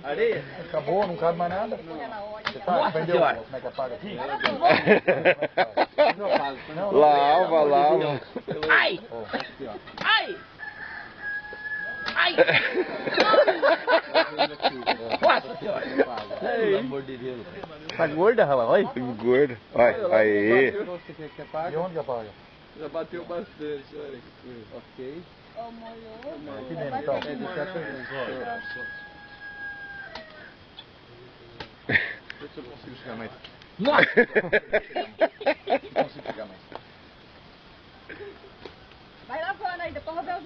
Areia? Acabou, não cabe mais nada? Você tá, vendeu, como é que apaga aqui? Lava, lava. Ai! Ai! Ai! Nossa senhora! Pelo amor de Deus. Tá gorda, Rafa? Olha. Gordo. Olha, aí. E onde que apaga? Já bateu bastante, olha que coisa. Ok. Aqui dentro, então. Deixa eu consigo chegar mais. Nossa! Não consigo chegar mais. Vai lavando aí, depois eu vou ver o